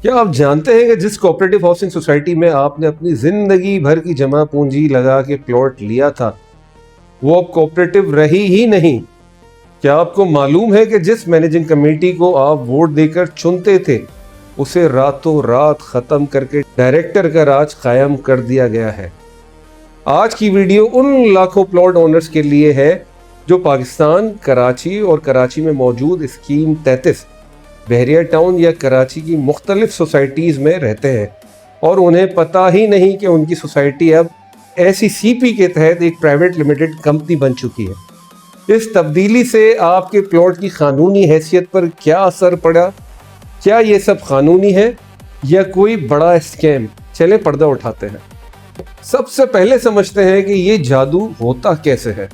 क्या आप जानते हैं कि जिस कोऑपरेटिव हाउसिंग सोसाइटी में आपने अपनी जिंदगी भर की जमा पूंजी लगा के प्लॉट लिया था वो अब कोऑपरेटिव रही ही नहीं? क्या आपको मालूम है कि जिस मैनेजिंग कमेटी को आप वोट देकर चुनते थे उसे रातों रात खत्म करके डायरेक्टर का राज कायम कर दिया गया है? आज की वीडियो उन लाखों प्लॉट ओनर्स के लिए है जो पाकिस्तान, कराची और कराची में मौजूद स्कीम 33, बहरिया टाउन या कराची की मुख्तलिफ सोसाइटीज़ में रहते हैं और उन्हें पता ही नहीं कि उनकी सोसाइटी अब SECP के तहत एक प्राइवेट लिमिटेड कंपनी बन चुकी है। इस तब्दीली से आपके प्लॉट की कानूनी हैसियत पर क्या असर पड़ा? क्या ये सब कानूनी है या कोई बड़ा स्कैम? चलें पर्दा उठाते हैं। सबसे पहले समझते हैं कि ये जादू होता कैसे है।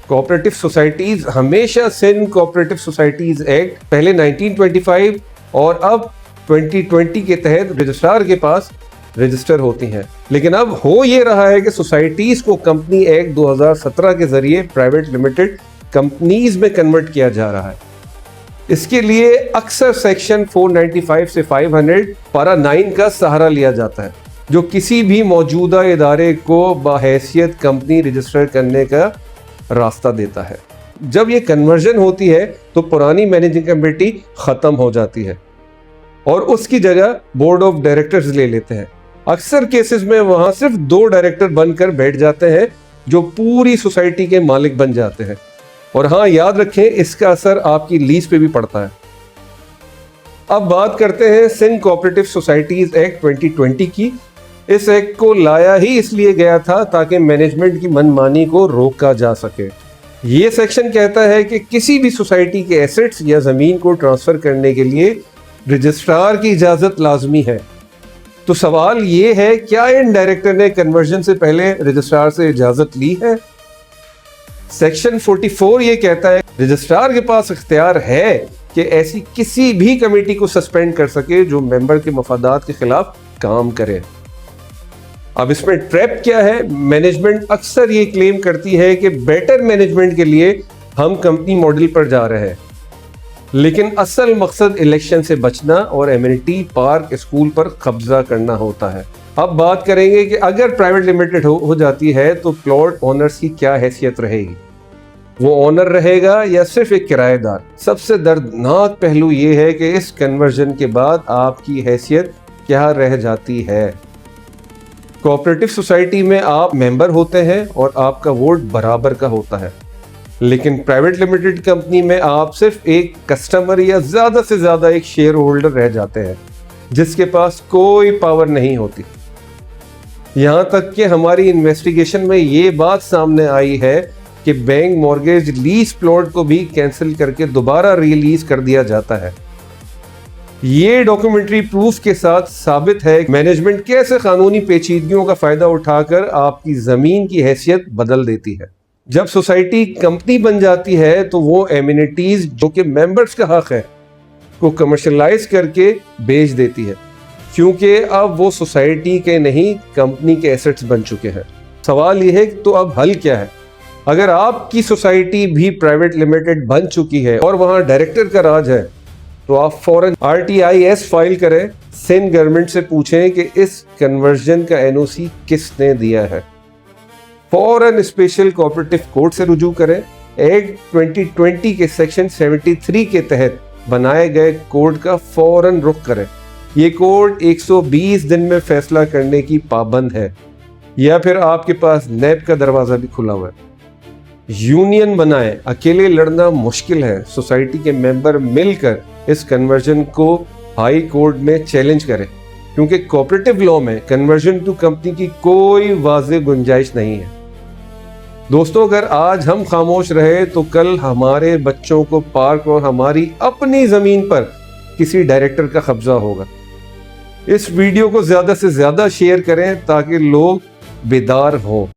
कोऑपरेटिव सोसाइटीज हमेशा सिंध कोऑपरेटिव सोसाइटीज एक्ट पहले 1925 और अब 2020 के तहत रजिस्ट्रार के पास रजिस्टर होती हैं, लेकिन अब हो ये रहा है कि सोसाइटीज को कंपनी एक्ट 2017 के जरिए प्राइवेट लिमिटेड कंपनीज में कन्वर्ट किया जा रहा है। इसके लिए अक्सर सेक्शन 495 से 500 पारा 9 का सहारा लिया जाता है, जो किसी भी मौजूदा इदारे को बाहैसियत कंपनी रजिस्टर करने का रास्ता देता है। जब ये कन्वर्जन होती है तो पुरानी मैनेजिंग कमेटी खत्म हो जाती है और उसकी जगह बोर्ड ऑफ डायरेक्टर्स ले लेते हैं। अक्सर केसेस में वहां सिर्फ 2 डायरेक्टर बनकर बैठ जाते हैं जो पूरी सोसाइटी के मालिक बन जाते हैं। और हाँ, याद रखें, इसका असर आपकी लीज पे भी पड़ता है। अब बात करते हैं सिंध कोऑपरेटिव सोसाइटीज एक्ट 2020 की। इस एक्ट को लाया ही इसलिए गया था ताकि मैनेजमेंट की मनमानी को रोका जा सके। ये सेक्शन कहता है कि किसी भी सोसाइटी के एसेट्स या जमीन को ट्रांसफर करने के लिए रजिस्ट्रार की इजाजत लाजमी है। तो सवाल ये है, क्या इन डायरेक्टर ने कन्वर्जन से पहले रजिस्ट्रार से इजाजत ली है? सेक्शन 44 ये कहता है रजिस्ट्रार के पास इख्तियार है कि ऐसी किसी भी कमेटी को सस्पेंड कर सके जो मेंबर के मफादात के खिलाफ काम करे। अब इसमें ट्रैप क्या है? मैनेजमेंट अक्सर ये क्लेम करती है कि बेटर मैनेजमेंट के लिए हम कंपनी मॉडल पर जा रहे हैं, लेकिन असल मकसद इलेक्शन से बचना और एमिनिटी, पार्क, स्कूल पर कब्जा करना होता है। अब बात करेंगे कि अगर प्राइवेट लिमिटेड हो जाती है तो प्लॉट ओनर्स की क्या हैसियत रहेगी? वो ओनर रहेगा या सिर्फ एक किराएदार? सबसे दर्दनाक पहलू ये है कि इस कन्वर्जन के बाद आपकी हैसियत क्या रह जाती है। कोऑपरेटिव सोसाइटी में आप मेंबर होते हैं और आपका वोट बराबर का होता है, लेकिन प्राइवेट लिमिटेड कंपनी में आप सिर्फ एक कस्टमर या ज्यादा से ज्यादा एक शेयर होल्डर रह जाते हैं जिसके पास कोई पावर नहीं होती। यहां तक कि हमारी इन्वेस्टिगेशन में ये बात सामने आई है कि बैंक मॉर्गेज लीज प्लॉट को भी कैंसिल करके दोबारा रिलीज कर दिया जाता है। ये डॉक्यूमेंट्री प्रूफ के साथ साबित है कि मैनेजमेंट कैसे कानूनी पेचीदगियों का फायदा उठाकर आपकी जमीन की हैसियत बदल देती है। जब सोसाइटी कंपनी बन जाती है तो वो एमिनिटीज जो कि मेंबर्स का हक है को कमर्शलाइज करके बेच देती है, क्योंकि अब वो सोसाइटी के नहीं कंपनी के एसेट्स बन चुके हैं। सवाल ये है कि तो अब हल क्या है? अगर आपकी सोसाइटी भी प्राइवेट लिमिटेड बन चुकी है और वहां डायरेक्टर का राज है तो आप फौरन RTIS फाइल करें, सिंध गवर्नमेंट से पूछें कि इस कन्वर्जन का NOC किसने दिया है। फौरन स्पेशल कोऑपरेटिव कोर्ट से रुजू करें। एक्ट 2020 के सेक्शन 73 के तहत बनाए गए कोर्ट का फौरन रुख करें। ये कोर्ट 120 दिन में फैसला करने की पाबंद है, या फिर आपके पास NAB का दरवाजा भी खुला हुआ है। यूनियन बनाएं, अकेले लड़ना मुश्किल है। सोसाइटी के मेंबर मिलकर इस कन्वर्जन को हाई कोर्ट में चैलेंज करें, क्योंकि कोऑपरेटिव लॉ में कन्वर्जन टू कंपनी की कोई वाज़ेह गुंजाइश नहीं है। दोस्तों, अगर आज हम खामोश रहे तो कल हमारे बच्चों को पार्क और हमारी अपनी जमीन पर किसी डायरेक्टर का कब्जा होगा। इस वीडियो को ज्यादा से ज्यादा शेयर करें ताकि लोग बेदार हों।